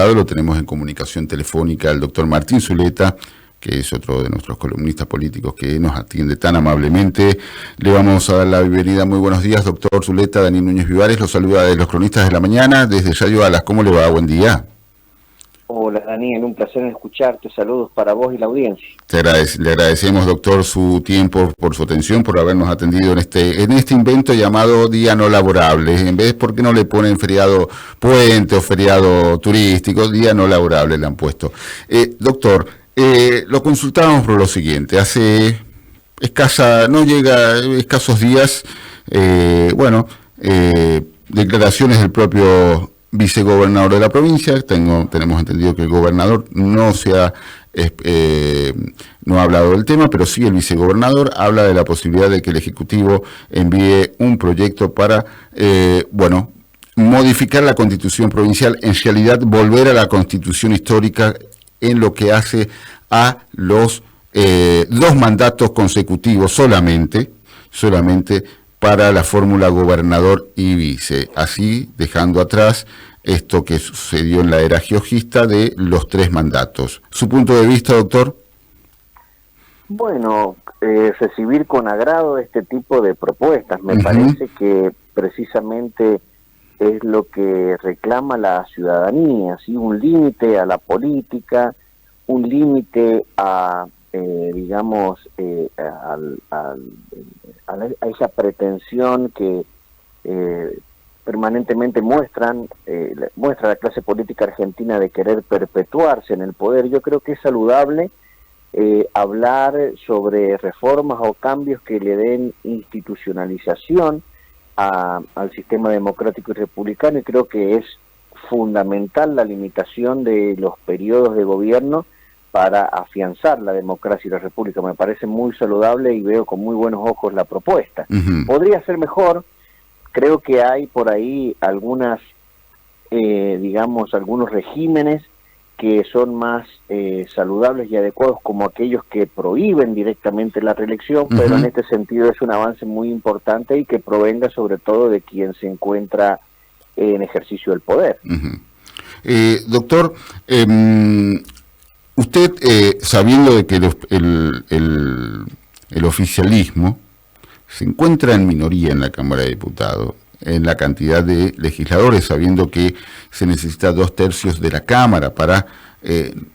Lo tenemos en comunicación telefónica al doctor Martín Zuleta, que es otro de nuestros columnistas políticos que nos atiende tan amablemente. Le vamos a dar la bienvenida. Muy buenos días, doctor Zuleta. Daniel Núñez Vivares lo saluda de los Cronistas de la Mañana, desde Radio Alas. ¿Cómo le va? Buen día. Hola Daniel, un placer escucharte, saludos para vos y la audiencia. Le agradecemos, doctor, su tiempo, por su atención, por habernos atendido en este invento llamado Día No Laborable. En vez, ¿por qué no le ponen feriado puente o feriado turístico? Día No Laborable le han puesto. Doctor, lo consultábamos por lo siguiente, hace escasos días, declaraciones del propio vicegobernador de la provincia. Tenemos entendido que el gobernador no ha hablado del tema, pero sí el vicegobernador habla de la posibilidad de que el Ejecutivo envíe un proyecto para, modificar la Constitución provincial, en realidad volver a la Constitución histórica en lo que hace a los 2 mandatos consecutivos solamente para la fórmula gobernador y vice, así dejando atrás esto que sucedió en la era giojista de los 3 mandatos. ¿Su punto de vista, doctor? Bueno, recibir con agrado este tipo de propuestas. Me parece que precisamente es lo que reclama la ciudadanía, ¿sí? Un límite a la política, un límite a esa pretensión que permanentemente muestra la clase política argentina de querer perpetuarse en el poder. Yo creo que es saludable hablar sobre reformas o cambios que le den institucionalización al sistema democrático y republicano, y creo que es fundamental la limitación de los periodos de gobierno para afianzar la democracia y la república. Me parece muy saludable y veo con muy buenos ojos la propuesta. Podría ser mejor. Creo que hay por ahí algunos regímenes que son más saludables y adecuados, como aquellos que prohíben directamente la reelección, pero en este sentido es un avance muy importante y que provenga sobre todo de quien se encuentra en ejercicio del poder. Doctor, usted, sabiendo de que el oficialismo se encuentra en minoría en la Cámara de Diputados, en la cantidad de legisladores, sabiendo que se necesita 2/3 de la Cámara para,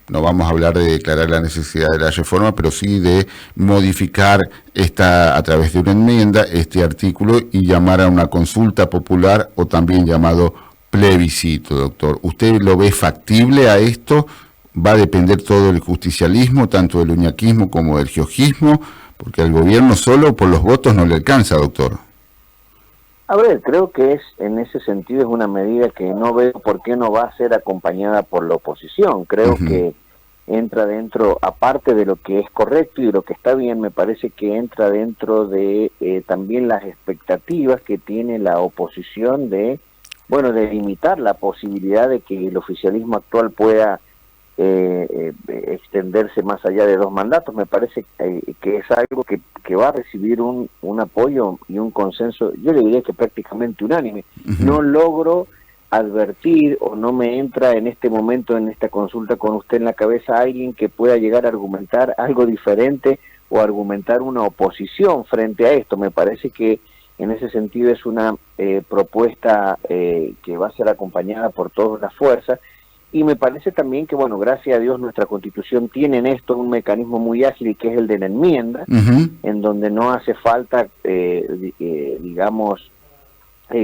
no vamos a hablar de declarar la necesidad de la reforma, pero sí de modificar a través de una enmienda este artículo y llamar a una consulta popular, o también llamado plebiscito, doctor. ¿Usted lo ve factible a esto? ¿Va a depender todo del justicialismo, tanto del uñaquismo como del giojismo? Porque al gobierno solo por los votos no le alcanza, doctor. A ver, creo que en ese sentido es una medida que no veo por qué no va a ser acompañada por la oposición. Creo que entra dentro, aparte de lo que es correcto y de lo que está bien, me parece que entra dentro de también las expectativas que tiene la oposición de limitar la posibilidad de que el oficialismo actual pueda extenderse más allá de 2 mandatos. Me parece que es algo que va a recibir un apoyo y un consenso, yo le diría que prácticamente unánime. No logro advertir, o no me entra en este momento, en esta consulta con usted en la cabeza, alguien que pueda llegar a argumentar algo diferente o argumentar una oposición frente a esto. Me parece que en ese sentido es una propuesta que va a ser acompañada por todas las fuerzas. Y me parece también que, gracias a Dios nuestra Constitución tiene en esto un mecanismo muy ágil, y que es el de la enmienda, en donde no hace falta,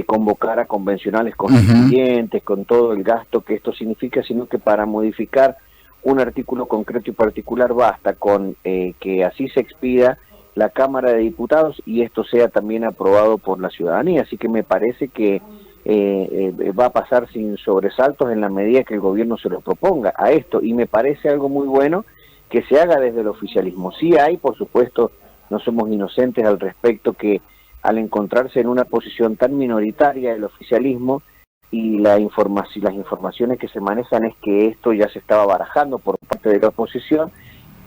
convocar a convencionales constituyentes con todo el gasto que esto significa, sino que para modificar un artículo concreto y particular basta con que así se expida la Cámara de Diputados y esto sea también aprobado por la ciudadanía. Así que me parece que va a pasar sin sobresaltos en la medida que el gobierno se lo proponga a esto, y me parece algo muy bueno que se haga desde el oficialismo. Sí hay, por supuesto, no somos inocentes al respecto, que al encontrarse en una posición tan minoritaria el oficialismo y las informaciones que se manejan es que esto ya se estaba barajando por parte de la oposición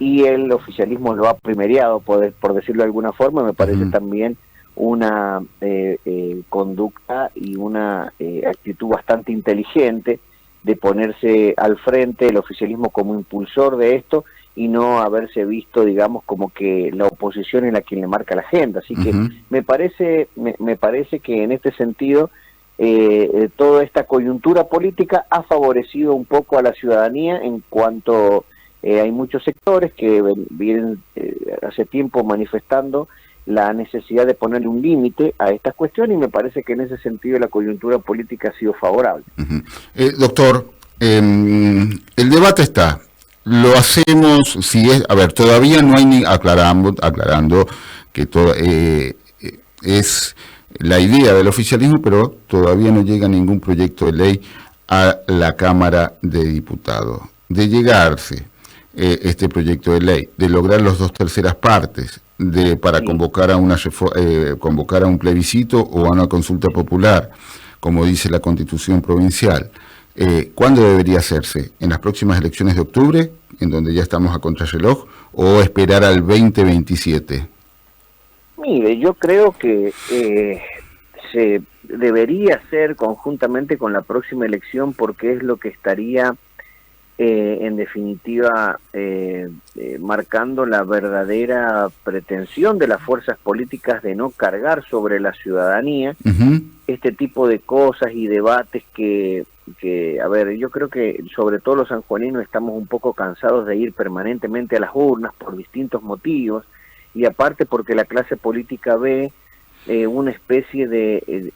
y el oficialismo lo ha primereado, por decirlo de alguna forma. Me parece también una conducta y una actitud bastante inteligente de ponerse al frente el oficialismo como impulsor de esto y no haberse visto, digamos, como que la oposición es la quien le marca la agenda. Así que me parece que en este sentido toda esta coyuntura política ha favorecido un poco a la ciudadanía en cuanto hay muchos sectores que vienen hace tiempo manifestando la necesidad de ponerle un límite a estas cuestiones, y me parece que en ese sentido la coyuntura política ha sido favorable. Doctor, el debate está. Lo hacemos, si es, a ver, todavía no hay ni aclarando que todo es la idea del oficialismo, pero todavía no llega ningún proyecto de ley a la Cámara de Diputados. De llegarse este proyecto de ley, de lograr las 2/3 partes, para convocar a convocar a un plebiscito o a una consulta popular, como dice la Constitución provincial. ¿Cuándo debería hacerse? ¿En las próximas elecciones de octubre, en donde ya estamos a contrarreloj, o esperar al 2027? Mire, yo creo que se debería hacer conjuntamente con la próxima elección, porque es lo que estaría en definitiva marcando la verdadera pretensión de las fuerzas políticas de no cargar sobre la ciudadanía este tipo de cosas y debates que, a ver, yo creo que sobre todo los sanjuaninos estamos un poco cansados de ir permanentemente a las urnas por distintos motivos, y aparte porque la clase política ve una especie de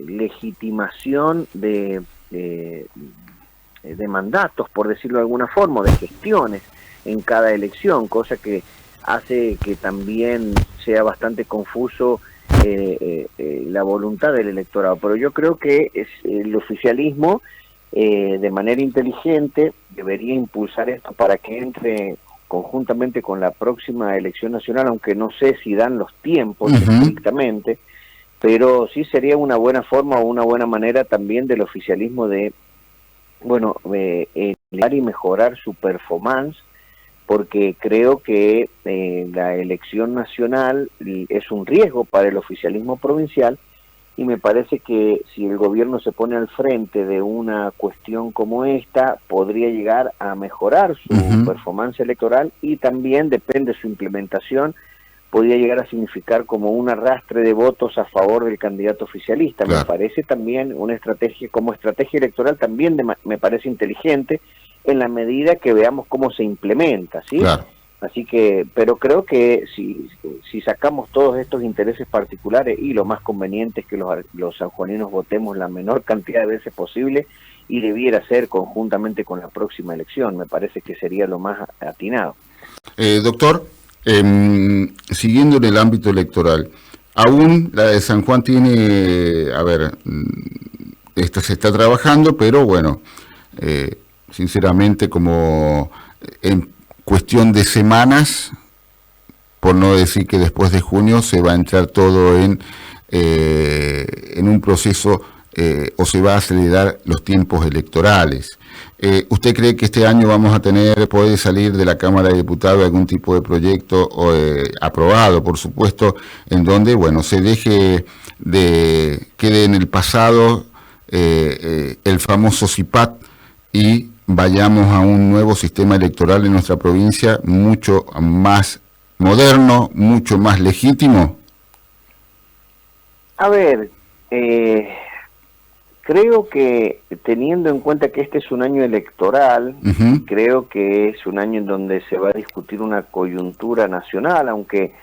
legitimación de mandatos, por decirlo de alguna forma, de gestiones en cada elección, cosa que hace que también sea bastante confuso la voluntad del electorado. Pero yo creo que el oficialismo de manera inteligente debería impulsar esto para que entre conjuntamente con la próxima elección nacional, aunque no sé si dan los tiempos estrictamente, pero sí sería una buena forma o una buena manera también del oficialismo de elevar y mejorar su performance, porque creo que la elección nacional es un riesgo para el oficialismo provincial, y me parece que si el gobierno se pone al frente de una cuestión como esta, podría llegar a mejorar su performance electoral, y también depende de su implementación, podría llegar a significar como un arrastre de votos a favor del candidato oficialista. Claro. Me parece también una estrategia, como estrategia electoral también me parece inteligente, en la medida que veamos cómo se implementa, ¿sí? Claro. Así que, pero creo que si sacamos todos estos intereses particulares, y lo más conveniente es que los sanjuaninos votemos la menor cantidad de veces posible, y debiera ser conjuntamente con la próxima elección, me parece que sería lo más atinado. Doctor, siguiendo en el ámbito electoral, aún la de San Juan tiene, a ver, esto se está trabajando, pero bueno, sinceramente, como en cuestión de semanas, por no decir que después de junio se va a entrar todo en un proceso o se va a acelerar los tiempos electorales. ¿Usted cree que este año vamos a puede salir de la Cámara de Diputados algún tipo de proyecto aprobado, por supuesto, en donde, bueno, se quede en el pasado el famoso CIPAT y vayamos a un nuevo sistema electoral en nuestra provincia mucho más moderno, mucho más legítimo? A ver, creo que teniendo en cuenta que este es un año electoral, creo que es un año en donde se va a discutir una coyuntura nacional, aunque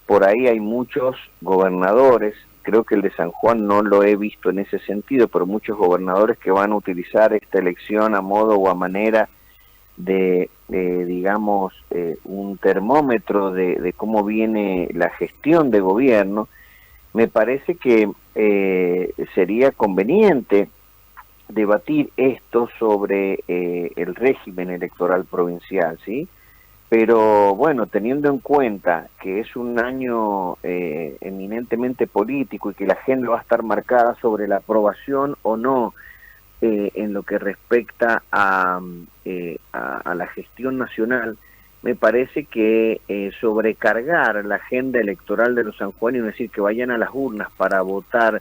por ahí hay muchos gobernadores, creo que el de San Juan no lo he visto en ese sentido, pero muchos gobernadores que van a utilizar esta elección a modo o a manera de digamos, un termómetro de cómo viene la gestión de gobierno. Me parece que sería conveniente debatir esto sobre el régimen electoral provincial, ¿sí? Pero bueno, teniendo en cuenta que es un año eminentemente político y que la agenda va a estar marcada sobre la aprobación o no en lo que respecta a la gestión nacional, me parece que sobrecargar la agenda electoral de los sanjuaninos, es decir, que vayan a las urnas para votar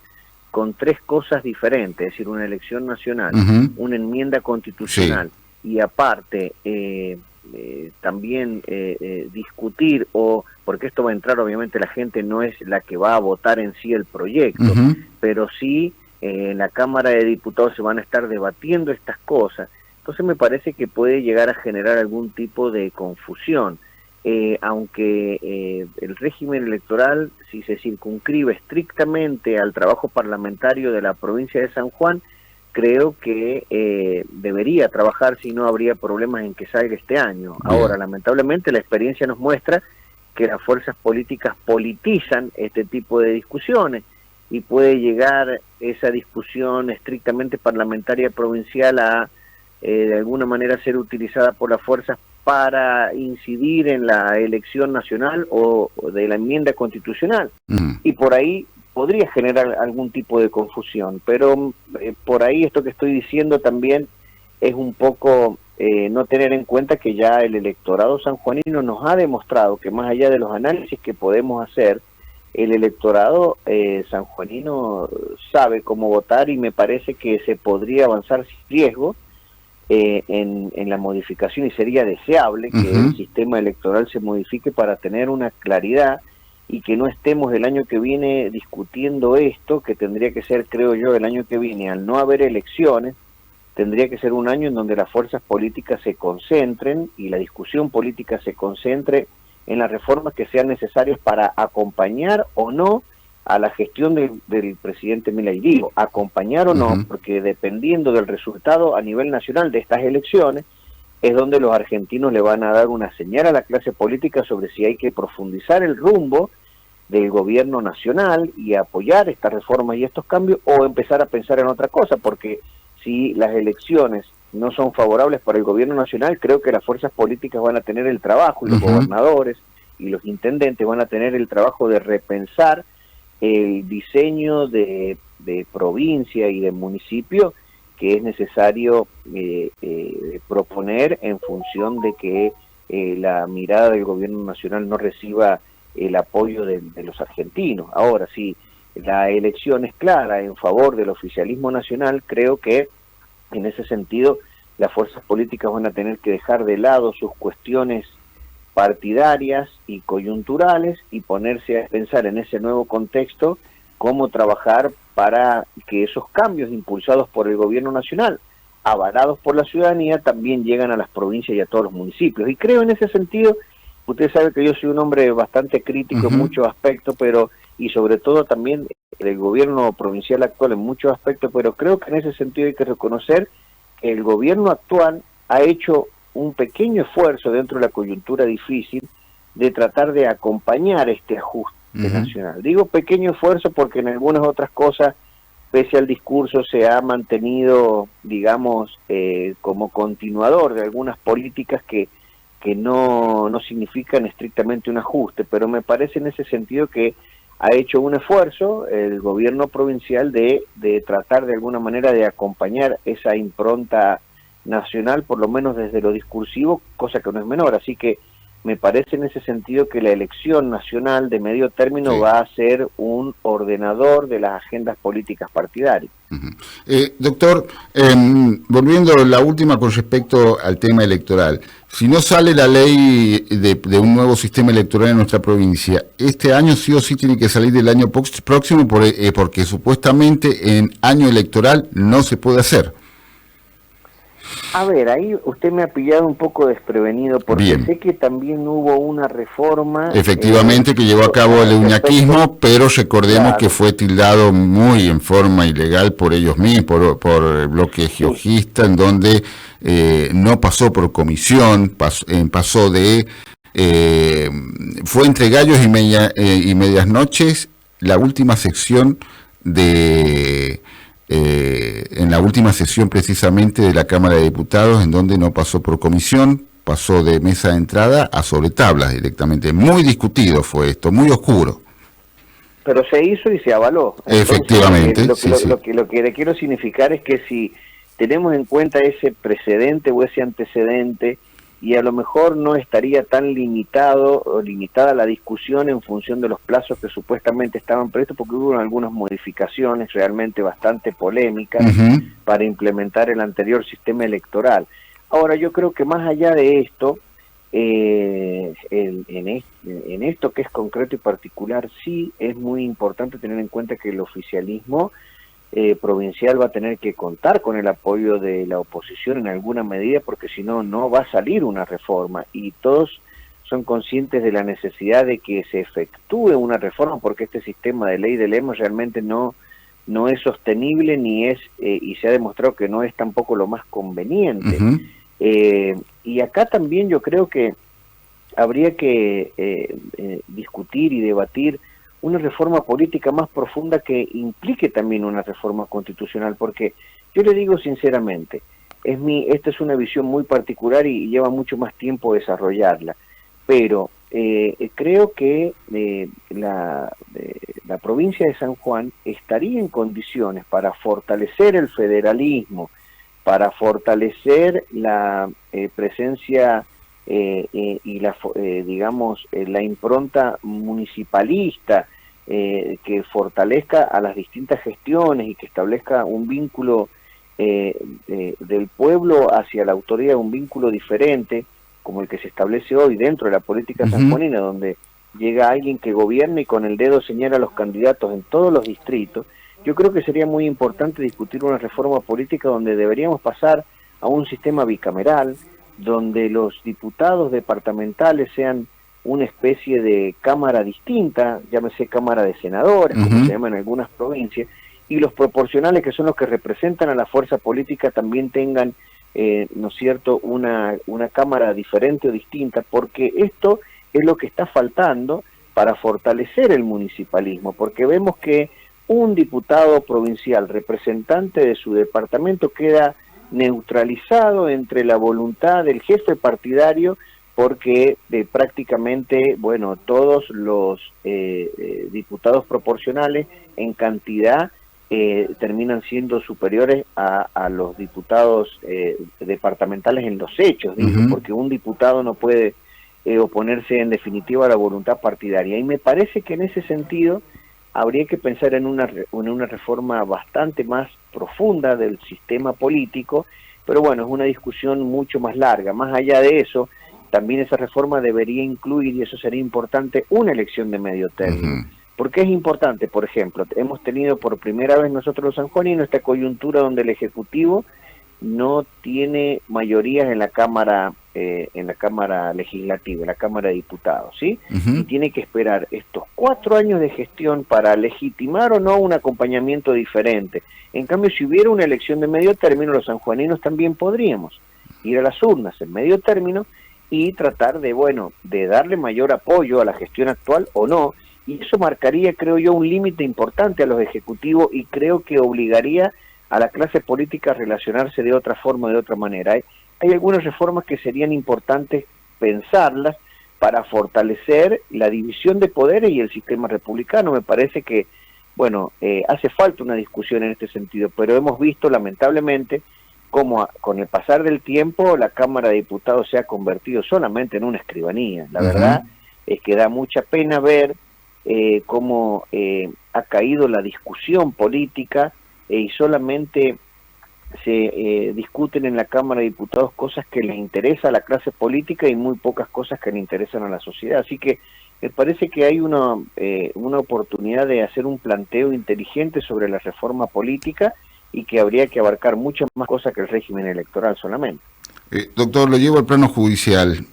con tres cosas diferentes, es decir, una elección nacional, una enmienda constitucional y aparte también discutir, o porque esto va a entrar, obviamente la gente no es la que va a votar en sí el proyecto, pero sí en la Cámara de Diputados se van a estar debatiendo estas cosas. Entonces me parece que puede llegar a generar algún tipo de confusión, aunque el régimen electoral, si se circunscribe estrictamente al trabajo parlamentario de la provincia de San Juan, creo que debería trabajar, si no habría problemas en que salga este año. Ahora, lamentablemente, la experiencia nos muestra que las fuerzas políticas politizan este tipo de discusiones y puede llegar esa discusión estrictamente parlamentaria provincial a, de alguna manera, ser utilizada por las fuerzas para incidir en la elección nacional o de la enmienda constitucional. Y por ahí podría generar algún tipo de confusión, pero por ahí esto que estoy diciendo también es un poco no tener en cuenta que ya el electorado sanjuanino nos ha demostrado que más allá de los análisis que podemos hacer, el electorado sanjuanino sabe cómo votar y me parece que se podría avanzar sin riesgo en la modificación, y sería deseable que el sistema electoral se modifique para tener una claridad y que no estemos el año que viene discutiendo esto, que tendría que ser, creo yo, el año que viene, al no haber elecciones, tendría que ser un año en donde las fuerzas políticas se concentren y la discusión política se concentre en las reformas que sean necesarias para acompañar o no a la gestión del presidente Milei. Digo, acompañar o no, porque dependiendo del resultado a nivel nacional de estas elecciones, es donde los argentinos le van a dar una señal a la clase política sobre si hay que profundizar el rumbo del gobierno nacional y apoyar estas reformas y estos cambios, o empezar a pensar en otra cosa, porque si las elecciones no son favorables para el gobierno nacional, creo que las fuerzas políticas van a tener el trabajo, y los gobernadores y los intendentes van a tener el trabajo de repensar el diseño de provincia y de municipio que es necesario proponer en función de que la mirada del gobierno nacional no reciba el apoyo de los argentinos. Ahora, si la elección es clara en favor del oficialismo nacional, creo que en ese sentido las fuerzas políticas van a tener que dejar de lado sus cuestiones partidarias y coyunturales y ponerse a pensar en ese nuevo contexto cómo trabajar para que esos cambios impulsados por el gobierno nacional, avalados por la ciudadanía, también llegan a las provincias y a todos los municipios. Y creo en ese sentido, usted sabe que yo soy un hombre bastante crítico en muchos aspectos, pero y sobre todo también del gobierno provincial actual en muchos aspectos, pero creo que en ese sentido hay que reconocer que el gobierno actual ha hecho un pequeño esfuerzo dentro de la coyuntura difícil de tratar de acompañar este ajuste nacional. Digo pequeño esfuerzo porque en algunas otras cosas, pese al discurso, se ha mantenido, digamos, como continuador de algunas políticas que no significan estrictamente un ajuste, pero me parece en ese sentido que ha hecho un esfuerzo el gobierno provincial de tratar de alguna manera de acompañar esa impronta nacional, por lo menos desde lo discursivo, cosa que no es menor. Así que me parece en ese sentido que la elección nacional de medio término va a ser un ordenador de las agendas políticas partidarias. Doctor, volviendo a la última con respecto al tema electoral, si no sale la ley de un nuevo sistema electoral en nuestra provincia, este año sí o sí tiene que salir del año próximo porque supuestamente en año electoral no se puede hacer. A ver, ahí usted me ha pillado un poco desprevenido porque sé que también hubo una reforma... Efectivamente, que llevó a cabo el euñaquismo, pero recordemos que fue tildado muy en forma ilegal por ellos mismos, por el bloque georgista, en donde no pasó por comisión, pasó de... fue entre gallos y medias noches la última sección de... en la última sesión precisamente de la Cámara de Diputados, en donde no pasó por comisión, pasó de mesa de entrada a sobre tablas directamente. Muy discutido fue esto, muy oscuro. Pero se hizo y se avaló. Entonces, efectivamente. Lo que le quiero significar es que si tenemos en cuenta ese precedente o ese antecedente y a lo mejor no estaría tan limitado o limitada la discusión en función de los plazos que supuestamente estaban previstos, porque hubo algunas modificaciones realmente bastante polémicas para implementar el anterior sistema electoral. Ahora, yo creo que más allá de esto, en esto que es concreto y particular, sí es muy importante tener en cuenta que el oficialismo provincial va a tener que contar con el apoyo de la oposición en alguna medida, porque si no, no va a salir una reforma, y todos son conscientes de la necesidad de que se efectúe una reforma, porque este sistema de ley de lemos realmente no es sostenible, ni es y se ha demostrado que no es tampoco lo más conveniente. Y acá también yo creo que habría que discutir y debatir una reforma política más profunda que implique también una reforma constitucional, porque yo le digo sinceramente, esta es una visión muy particular y lleva mucho más tiempo desarrollarla, pero creo que la provincia de San Juan estaría en condiciones para fortalecer el federalismo, para fortalecer la presencia y la impronta municipalista, que fortalezca a las distintas gestiones y que establezca un vínculo del pueblo hacia la autoridad, un vínculo diferente como el que se establece hoy dentro de la política sanjuanina, donde llega alguien que gobierna y con el dedo señala a los candidatos en todos los distritos. Yo creo que sería muy importante discutir una reforma política donde deberíamos pasar a un sistema bicameral, donde los diputados departamentales sean una especie de cámara distinta, llámese Cámara de Senadores, como se llama en algunas provincias, y los proporcionales, que son los que representan a la fuerza política, también tengan, ¿no es cierto?, una cámara diferente o distinta, porque esto es lo que está faltando para fortalecer el municipalismo, porque vemos que un diputado provincial representante de su departamento queda neutralizado entre la voluntad del jefe partidario, porque prácticamente, bueno, todos los diputados proporcionales en cantidad terminan siendo superiores a los diputados departamentales en los hechos, digo, porque un diputado no puede oponerse en definitiva a la voluntad partidaria. Y me parece que en ese sentido habría que pensar en una reforma bastante más profunda del sistema político, pero bueno, es una discusión mucho más larga. Más allá de eso, también esa reforma debería incluir, y eso sería importante, una elección de medio término. ¿Por qué es importante? Por ejemplo, hemos tenido por primera vez nosotros los sanjuaninos esta coyuntura donde el Ejecutivo no tiene mayorías en la Cámara Legislativa, en la Cámara de Diputados, ¿sí? Y tiene que esperar estos 4 años de gestión para legitimar o no un acompañamiento diferente. En cambio, si hubiera una elección de medio término, los sanjuaninos también podríamos ir a las urnas en medio término y tratar de darle mayor apoyo a la gestión actual o no, y eso marcaría, creo yo, un límite importante a los ejecutivos, y creo que obligaría a la clase política a relacionarse de otra forma, de otra manera. Hay algunas reformas que serían importantes pensarlas para fortalecer la división de poderes y el sistema republicano. Me parece que, hace falta una discusión en este sentido, pero hemos visto lamentablemente cómo con el pasar del tiempo la Cámara de Diputados se ha convertido solamente en una escribanía. La verdad es que da mucha pena ver cómo ha caído la discusión política y solamente se discuten en la Cámara de Diputados cosas que les interesa a la clase política y muy pocas cosas que le interesan a la sociedad. Así que me parece que hay una oportunidad de hacer un planteo inteligente sobre la reforma política y que habría que abarcar muchas más cosas que el régimen electoral solamente. Doctor, lo llevo al plano judicial.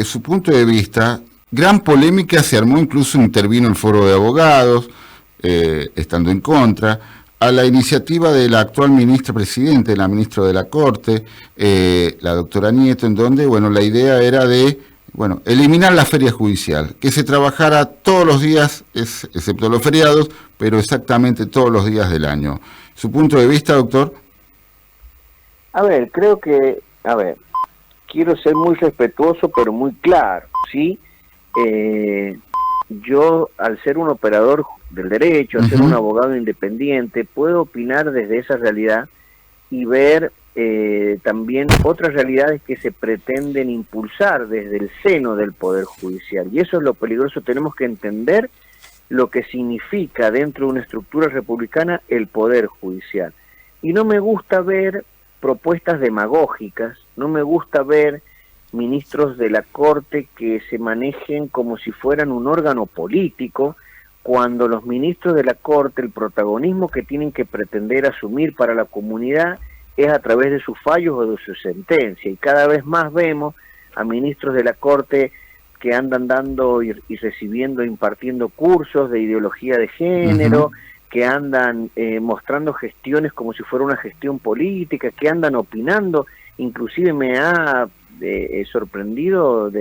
Su punto de vista, gran polémica se armó, incluso intervino el foro de abogados, estando en contra, a la iniciativa de la actual ministra presidente, la ministra de la Corte, la doctora Nieto, en donde, la idea era de, eliminar la feria judicial, que se trabajara todos los días, excepto los feriados, pero exactamente todos los días del año. ¿Su punto de vista, doctor? Quiero ser muy respetuoso, pero muy claro, ¿sí? Yo, al ser un operador del derecho, al ser un abogado independiente, puedo opinar desde esa realidad y ver también otras realidades que se pretenden impulsar desde el seno del Poder Judicial. Y eso es lo peligroso. Tenemos que entender lo que significa dentro de una estructura republicana el Poder Judicial. Y no me gusta ver propuestas demagógicas, no me gusta ver ministros de la Corte que se manejen como si fueran un órgano político, cuando los ministros de la Corte, el protagonismo que tienen que pretender asumir para la comunidad es a través de sus fallos o de su sentencia. Y cada vez más vemos a ministros de la Corte que andan dando y recibiendo, impartiendo cursos de ideología de género, que andan mostrando gestiones como si fuera una gestión política, que andan opinando. Inclusive me ha sorprendido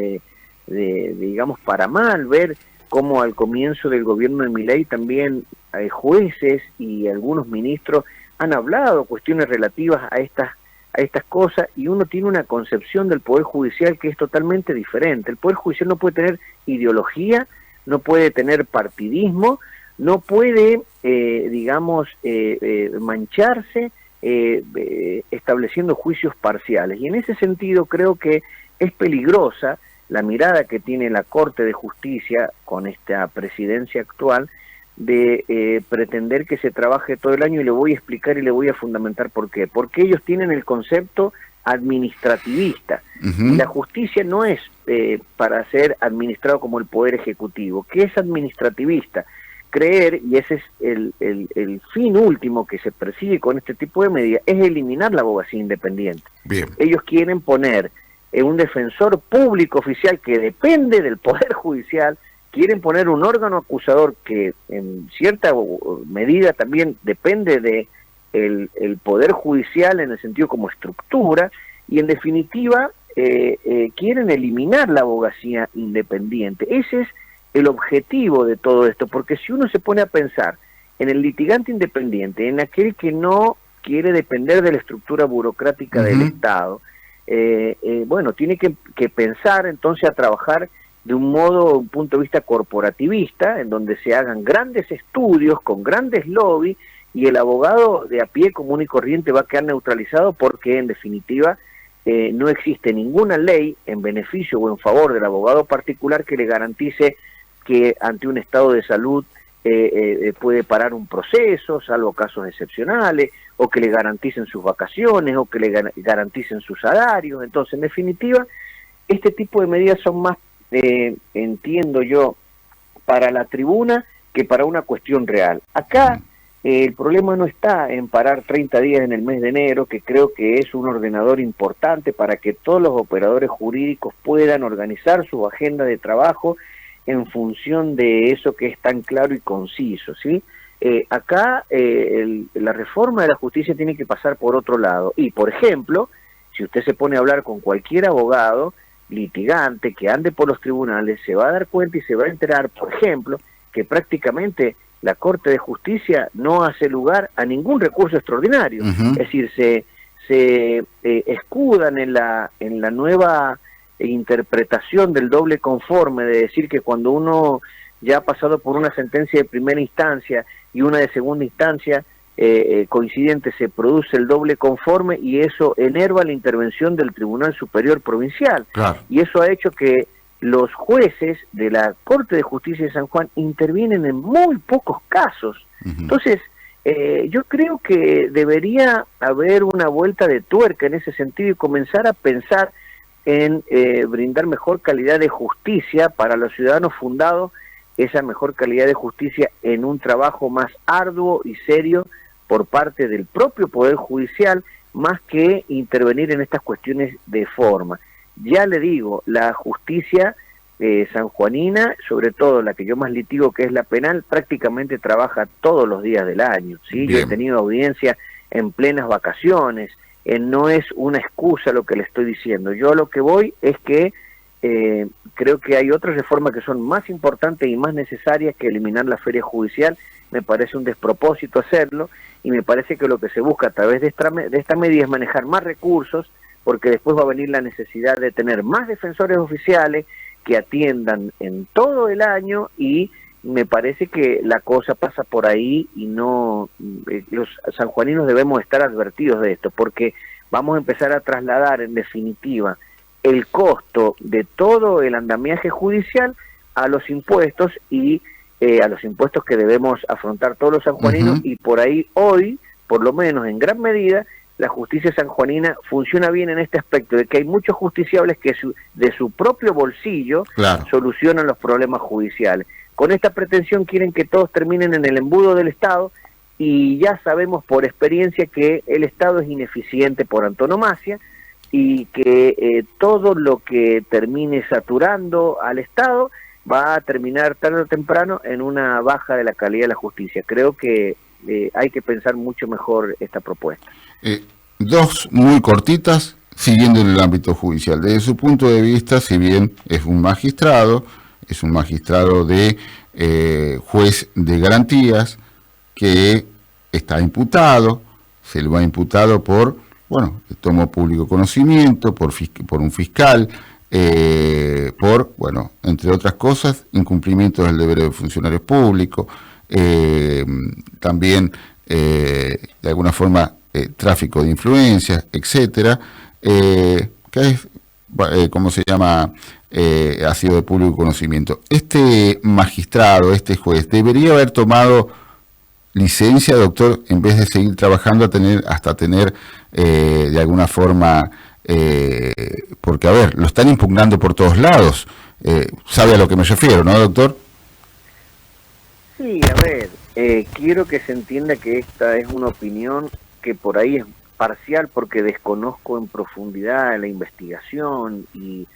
digamos, para mal ver cómo al comienzo del gobierno de Milei también jueces y algunos ministros han hablado cuestiones relativas a estas cosas, y uno tiene una concepción del Poder Judicial que es totalmente diferente. El Poder Judicial no puede tener ideología, no puede tener partidismo, no puede, digamos, mancharse estableciendo juicios parciales. Y en ese sentido creo que es peligrosa la mirada que tiene la Corte de Justicia con esta presidencia actual de pretender que se trabaje todo el año, y le voy a explicar y le voy a fundamentar por qué. Porque ellos tienen el concepto administrativista. Y la justicia no es para ser administrado como el Poder Ejecutivo, que es administrativista. Creer, y ese es el fin último que se persigue con este tipo de medidas, es eliminar la abogacía independiente. Bien. Ellos quieren poner un defensor público oficial que depende del Poder Judicial, quieren poner un órgano acusador que en cierta medida también depende de el Poder Judicial en el sentido como estructura, y en definitiva quieren eliminar la abogacía independiente. Ese es el objetivo de todo esto, porque si uno se pone a pensar en el litigante independiente, en aquel que no quiere depender de la estructura burocrática del Estado, bueno, tiene que pensar entonces a trabajar de un modo, un punto de vista corporativista, en donde se hagan grandes estudios con grandes lobbies, y el abogado de a pie común y corriente va a quedar neutralizado, porque en definitiva no existe ninguna ley en beneficio o en favor del abogado particular que le garantice que ante un estado de salud puede parar un proceso, salvo casos excepcionales, o que le garanticen sus vacaciones, o que le garanticen sus salarios. Entonces, en definitiva, este tipo de medidas son más, entiendo yo, para la tribuna que para una cuestión real. Acá el problema no está en parar 30 días en el mes de enero, que creo que es un ordenador importante para que todos los operadores jurídicos puedan organizar su agenda de trabajo en función de eso que es tan claro y conciso, ¿sí? Acá la reforma de la justicia tiene que pasar por otro lado. Y, por ejemplo, si usted se pone a hablar con cualquier abogado litigante que ande por los tribunales, se va a dar cuenta y se va a enterar, por ejemplo, que prácticamente la Corte de Justicia no hace lugar a ningún recurso extraordinario. Es decir, se escudan en la nueva interpretación del doble conforme, de decir que cuando uno ya ha pasado por una sentencia de primera instancia y una de segunda instancia coincidente, se produce el doble conforme, y eso enerva la intervención del Tribunal Superior Provincial. Claro. Y eso ha hecho que los jueces de la Corte de Justicia de San Juan intervienen en muy pocos casos. Entonces, yo creo que debería haber una vuelta de tuerca en ese sentido, y comenzar a pensar en brindar mejor calidad de justicia para los ciudadanos, fundados esa mejor calidad de justicia en un trabajo más arduo y serio por parte del propio Poder Judicial, más que intervenir en estas cuestiones de forma. Ya le digo, la justicia sanjuanina, sobre todo la que yo más litigo, que es la penal, prácticamente trabaja todos los días del año, ¿sí? Yo he tenido audiencia en plenas vacaciones. No es una excusa lo que le estoy diciendo. Yo a lo que voy es que creo que hay otras reformas que son más importantes y más necesarias que eliminar la feria judicial. Me parece un despropósito hacerlo, y me parece que lo que se busca a través de esta medida es manejar más recursos, porque después va a venir la necesidad de tener más defensores oficiales que atiendan en todo el año, y me parece que la cosa pasa por ahí, y no los sanjuaninos debemos estar advertidos de esto, porque vamos a empezar a trasladar en definitiva el costo de todo el andamiaje judicial a los impuestos y a los impuestos que debemos afrontar todos los sanjuaninos, y por ahí hoy, por lo menos en gran medida, la justicia sanjuanina funciona bien en este aspecto, de que hay muchos justiciables que de su propio bolsillo solucionan los problemas judiciales. Con esta pretensión quieren que todos terminen en el embudo del Estado, y ya sabemos por experiencia que el Estado es ineficiente por antonomasia, y que todo lo que termine saturando al Estado va a terminar tarde o temprano en una baja de la calidad de la justicia. Creo que hay que pensar mucho mejor esta propuesta. Dos muy cortitas, siguiendo en el ámbito judicial. Desde su punto de vista, si bien es un magistrado de juez de garantías, que está imputado, se le va imputado por, bueno, tomo público conocimiento, por un fiscal, por, bueno, entre otras cosas, incumplimiento del deber de funcionarios públicos, también, de alguna forma, tráfico de influencias, etcétera, que es, ¿cómo se llama?, ha sido de público conocimiento. Este magistrado, este juez, debería haber tomado licencia, doctor, en vez de seguir trabajando hasta tener de alguna forma, porque, a ver, lo están impugnando por todos lados. ¿Sabe a lo que me refiero, no, doctor? Sí, a ver, quiero que se entienda que esta es una opinión que por ahí es parcial, porque desconozco en profundidad la investigación, y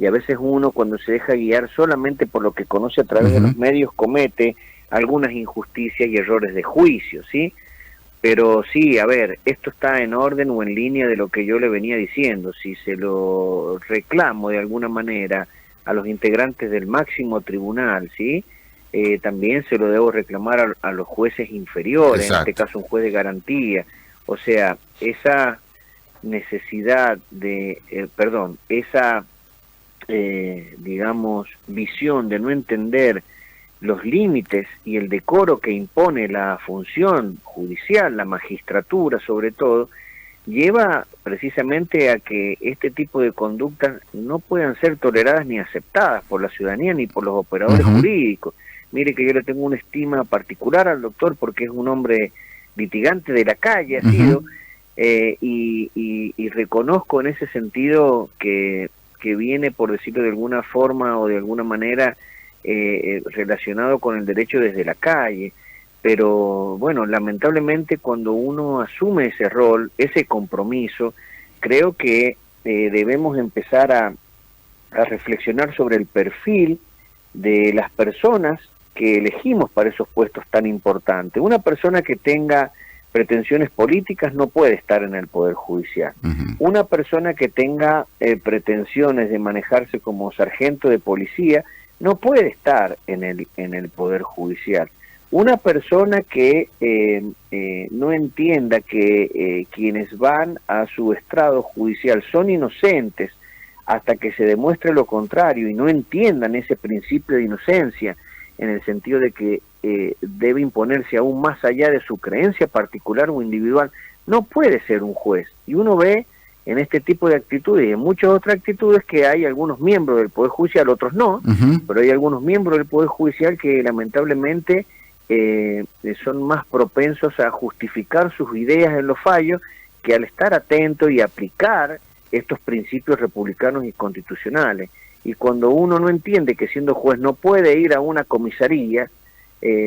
a veces uno, cuando se deja guiar solamente por lo que conoce a través de los medios, comete algunas injusticias y errores de juicio, ¿sí? Pero sí, a ver, esto está en orden o en línea de lo que yo le venía diciendo. Si se lo reclamo de alguna manera a los integrantes del máximo tribunal, ¿sí?, también se lo debo reclamar a los jueces inferiores. Exacto. En este caso un juez de garantía. O sea, esa necesidad de, esa, digamos, visión de no entender los límites y el decoro que impone la función judicial, la magistratura sobre todo, lleva precisamente a que este tipo de conductas no puedan ser toleradas ni aceptadas por la ciudadanía ni por los operadores jurídicos. Mire que yo le tengo una estima particular al doctor, porque es un hombre litigante de la calle, ha sido, y reconozco en ese sentido que viene, por decirlo de alguna forma o de alguna manera, relacionado con el derecho desde la calle. Pero bueno, lamentablemente cuando uno asume ese rol, ese compromiso, creo que debemos empezar a reflexionar sobre el perfil de las personas que elegimos para esos puestos tan importantes. Una persona que tenga pretensiones políticas no puede estar en el Poder Judicial. Una persona que tenga pretensiones de manejarse como sargento de policía no puede estar en el Poder Judicial. Una persona que no entienda que quienes van a su estrado judicial son inocentes hasta que se demuestre lo contrario, y no entiendan ese principio de inocencia, en el sentido de que debe imponerse aún más allá de su creencia particular o individual, no puede ser un juez. Y uno ve en este tipo de actitudes y en muchas otras actitudes que hay algunos miembros del Poder Judicial, otros no, pero hay algunos miembros del Poder Judicial que lamentablemente son más propensos a justificar sus ideas en los fallos que al estar atento y aplicar estos principios republicanos y constitucionales. Y cuando uno no entiende que siendo juez no puede ir a una comisaría,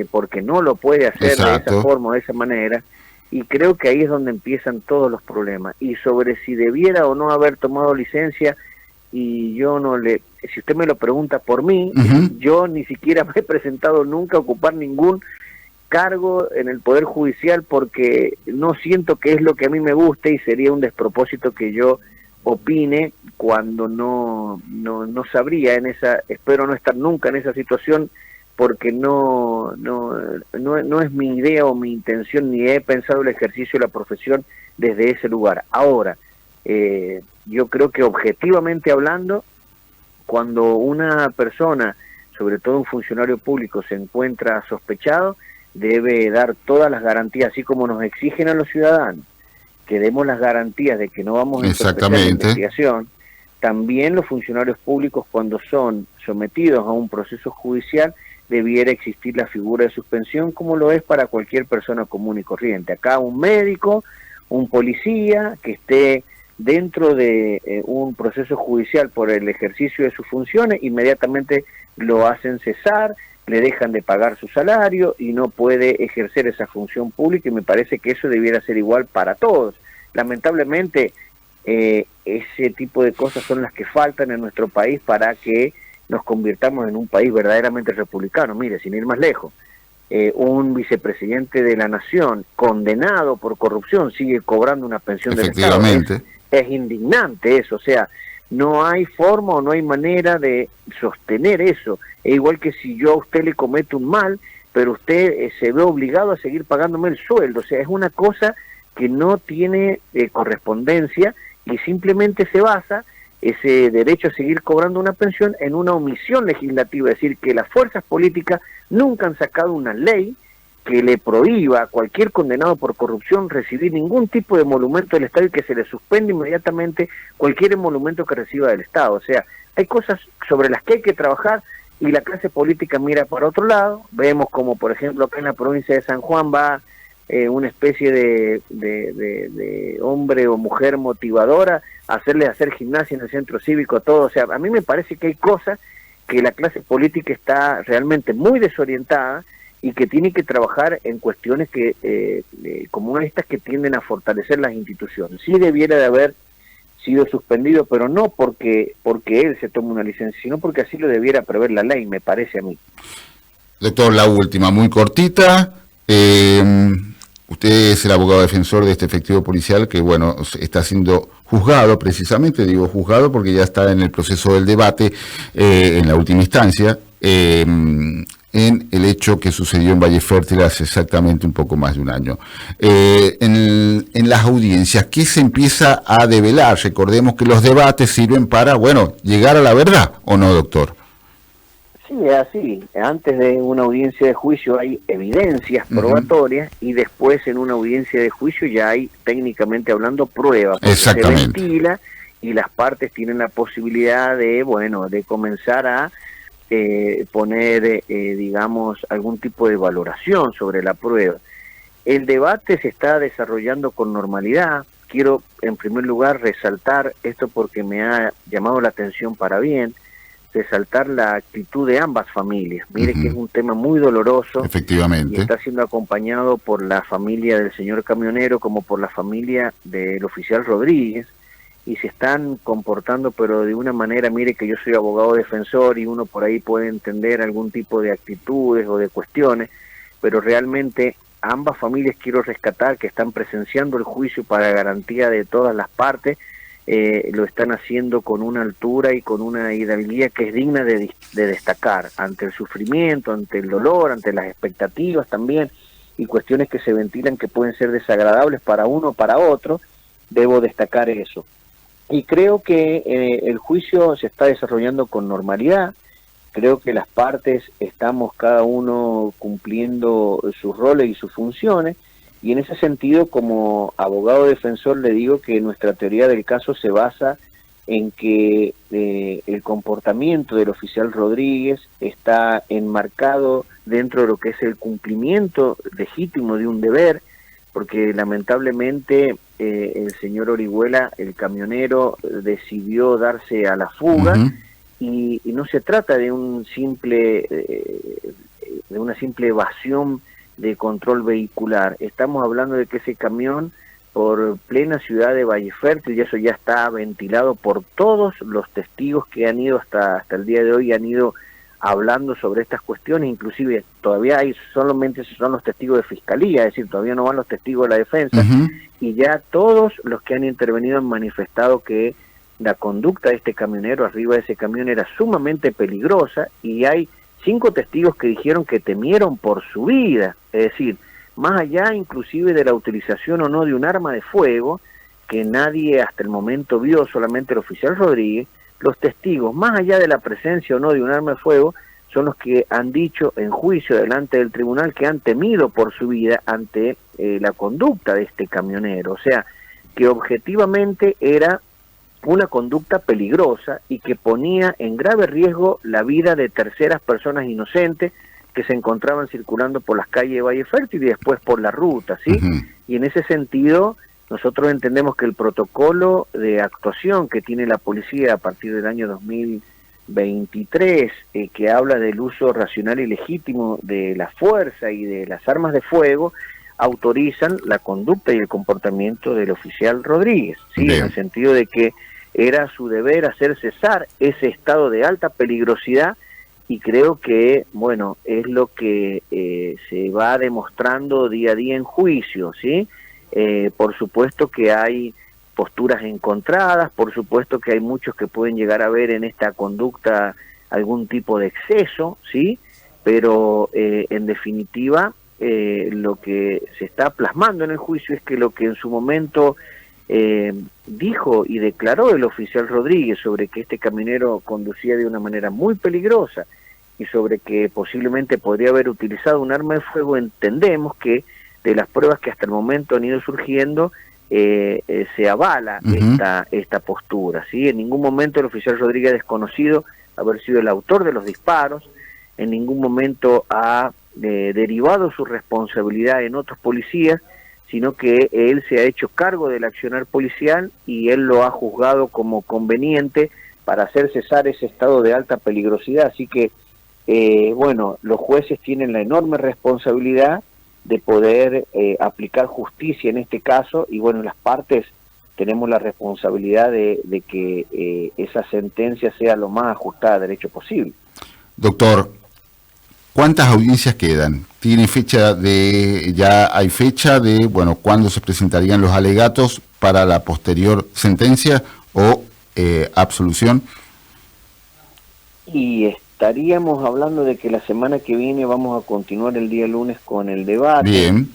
porque no lo puede hacer de esa forma o de esa manera, y creo que ahí es donde empiezan todos los problemas. Y sobre si debiera o no haber tomado licencia, y yo no le, si usted me lo pregunta por mí, yo ni siquiera me he presentado nunca a ocupar ningún cargo en el Poder Judicial, porque no siento que es lo que a mí me guste, y sería un despropósito que yo opine cuando no sabría en esa, espero no estar nunca en esa situación, porque no es mi idea o mi intención, ni he pensado el ejercicio de la profesión desde ese lugar. Ahora, yo creo que objetivamente hablando, cuando una persona, sobre todo un funcionario público, se encuentra sospechado, debe dar todas las garantías, así como nos exigen a los ciudadanos, que demos las garantías de que no vamos a entorpecer la investigación, también los funcionarios públicos, cuando son sometidos a un proceso judicial, debiera existir la figura de suspensión, como lo es para cualquier persona común y corriente. Acá un médico, un policía que esté dentro de un proceso judicial por el ejercicio de sus funciones, inmediatamente lo hacen cesar, le dejan de pagar su salario y no puede ejercer esa función pública, y me parece que eso debiera ser igual para todos. Lamentablemente, ese tipo de cosas son las que faltan en nuestro país para que nos convirtamos en un país verdaderamente republicano. Mire, sin ir más lejos, un vicepresidente de la nación condenado por corrupción sigue cobrando una pensión del Estado. Es indignante eso, o sea, no hay forma o no hay manera de sostener eso. Es igual que si yo a usted le cometo un mal, pero usted se ve obligado a seguir pagándome el sueldo. O sea, es una cosa que no tiene correspondencia y simplemente se basa ese derecho a seguir cobrando una pensión en una omisión legislativa, es decir, que las fuerzas políticas nunca han sacado una ley que le prohíba a cualquier condenado por corrupción recibir ningún tipo de emolumento del Estado y que se le suspende inmediatamente cualquier emolumento que reciba del Estado. O sea, hay cosas sobre las que hay que trabajar y la clase política mira para otro lado. Vemos como, por ejemplo, acá en la provincia de San Juan va una especie de hombre o mujer motivadora a hacer gimnasia en el centro cívico, todo. O sea, a mí me parece que hay cosas que la clase política está realmente muy desorientada y que tiene que trabajar en cuestiones que como estas que tienden a fortalecer las instituciones. Sí debiera de haber sido suspendido, pero no porque él se tome una licencia, sino porque así lo debiera prever la ley, me parece a mí. Doctor, la última, muy cortita. Usted es el abogado defensor de este efectivo policial que, bueno, está siendo juzgado, precisamente digo juzgado porque ya está en el proceso del debate en la última instancia, en el hecho que sucedió en Valle Fértil hace exactamente un poco más de un año. En las audiencias, ¿qué se empieza a develar? Recordemos que los debates sirven para, bueno, llegar a la verdad, ¿o no, doctor? Sí, es así. Antes de una audiencia de juicio hay evidencias probatorias y después en una audiencia de juicio ya hay, técnicamente hablando, pruebas. Exactamente. Se ventila y las partes tienen la posibilidad de, bueno, de comenzar a poner, digamos, algún tipo de valoración sobre la prueba. El debate se está desarrollando con normalidad. Quiero, en primer lugar, resaltar esto porque me ha llamado la atención para bien, resaltar la actitud de ambas familias. Mire que es un tema muy doloroso. Efectivamente. Y está siendo acompañado por la familia del señor camionero como por la familia del oficial Rodríguez, y se están comportando pero de una manera, mire que yo soy abogado defensor y uno por ahí puede entender algún tipo de actitudes o de cuestiones, pero realmente ambas familias quiero rescatar que están presenciando el juicio para garantía de todas las partes. Lo están haciendo con una altura y con una hidalguía que es digna de destacar ante el sufrimiento, ante el dolor, ante las expectativas también y cuestiones que se ventilan que pueden ser desagradables para uno o para otro. Debo destacar eso. Y creo que el juicio se está desarrollando con normalidad. Creo que las partes estamos cada uno cumpliendo sus roles y sus funciones. Y en ese sentido, como abogado defensor, le digo que nuestra teoría del caso se basa en que el comportamiento del oficial Rodríguez está enmarcado dentro de lo que es el cumplimiento legítimo de un deber, porque lamentablemente el señor Orihuela, el camionero, decidió darse a la fuga y no se trata de un simple de una simple evasión de control vehicular. Estamos hablando de que ese camión por plena ciudad de Valle Fértil, y eso ya está ventilado por todos los testigos que han ido hasta el día de hoy, han ido hablando sobre estas cuestiones, inclusive todavía hay solamente son los testigos de fiscalía, es decir, todavía no van los testigos de la defensa, y ya todos los que han intervenido han manifestado que la conducta de este camionero arriba de ese camión era sumamente peligrosa, y hay 5 testigos que dijeron que temieron por su vida, es decir, más allá inclusive de la utilización o no de un arma de fuego, que nadie hasta el momento vio, solamente el oficial Rodríguez, los testigos, más allá de la presencia o no de un arma de fuego, son los que han dicho en juicio delante del tribunal que han temido por su vida ante la conducta de este camionero. O sea, que objetivamente era una conducta peligrosa y que ponía en grave riesgo la vida de terceras personas inocentes que se encontraban circulando por las calles de Valle Fértil y después por la ruta, ¿sí? Y en ese sentido, nosotros entendemos que el protocolo de actuación que tiene la policía a partir del año 2023, que habla del uso racional y legítimo de la fuerza y de las armas de fuego, autorizan la conducta y el comportamiento del oficial Rodríguez, ¿sí? En el sentido de que era su deber hacer cesar ese estado de alta peligrosidad, y creo que, bueno, es lo que se va demostrando día a día en juicio, ¿sí? Por supuesto que hay posturas encontradas, por supuesto que hay muchos que pueden llegar a ver en esta conducta algún tipo de exceso, ¿sí? Pero en definitiva lo que se está plasmando en el juicio es que lo que en su momento dijo y declaró el oficial Rodríguez sobre que este camionero conducía de una manera muy peligrosa y sobre que posiblemente podría haber utilizado un arma de fuego, entendemos que de las pruebas que hasta el momento han ido surgiendo se avala esta postura, ¿sí? En ningún momento el oficial Rodríguez ha desconocido haber sido el autor de los disparos, en ningún momento ha derivado su responsabilidad en otros policías, sino que él se ha hecho cargo del accionar policial y él lo ha juzgado como conveniente para hacer cesar ese estado de alta peligrosidad. Así que, bueno, los jueces tienen la enorme responsabilidad de poder aplicar justicia en este caso, y bueno, las partes tenemos la responsabilidad de que esa sentencia sea lo más ajustada a derecho posible. Doctor, ¿cuántas audiencias quedan? ¿Tiene fecha ya hay fecha de, bueno, cuándo se presentarían los alegatos para la posterior sentencia o absolución? Y estaríamos hablando de que la semana que viene vamos a continuar el día lunes con el debate. Bien.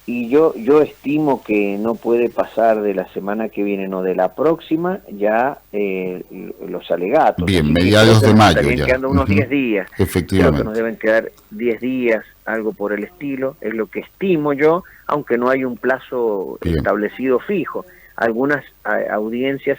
Y yo estimo que no puede pasar de la semana que viene, no de la próxima, ya los alegatos. Bien, mediados de mayo estarían ya. quedando unos 10 días. Efectivamente. Creo que nos deben quedar 10 días, algo por el estilo, es lo que estimo yo, aunque no hay un plazo establecido fijo. Algunas audiencias,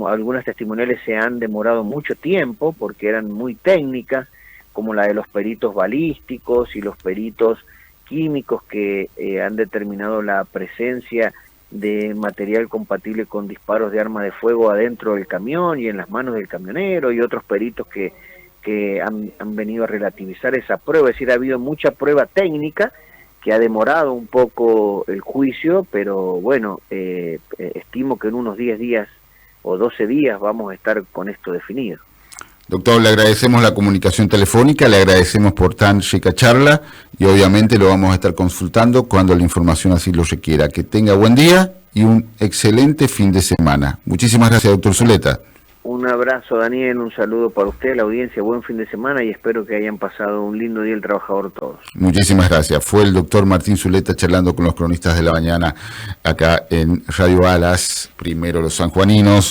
algunas testimoniales se han demorado mucho tiempo porque eran muy técnicas, como la de los peritos balísticos y los peritos químicos que han determinado la presencia de material compatible con disparos de arma de fuego adentro del camión y en las manos del camionero, y otros peritos que han venido a relativizar esa prueba. Es decir, ha habido mucha prueba técnica que ha demorado un poco el juicio, pero bueno, estimo que en unos 10 días o 12 días vamos a estar con esto definido. Doctor, le agradecemos la comunicación telefónica, le agradecemos por tan rica charla y obviamente lo vamos a estar consultando cuando la información así lo requiera. Que tenga buen día y un excelente fin de semana. Muchísimas gracias, doctor Zuleta. Un abrazo, Daniel, un saludo para usted, la audiencia, buen fin de semana y espero que hayan pasado un lindo día el trabajador todos. Muchísimas gracias. Fue el doctor Martín Zuleta charlando con los cronistas de la mañana acá en Radio Alas, primero los sanjuaninos.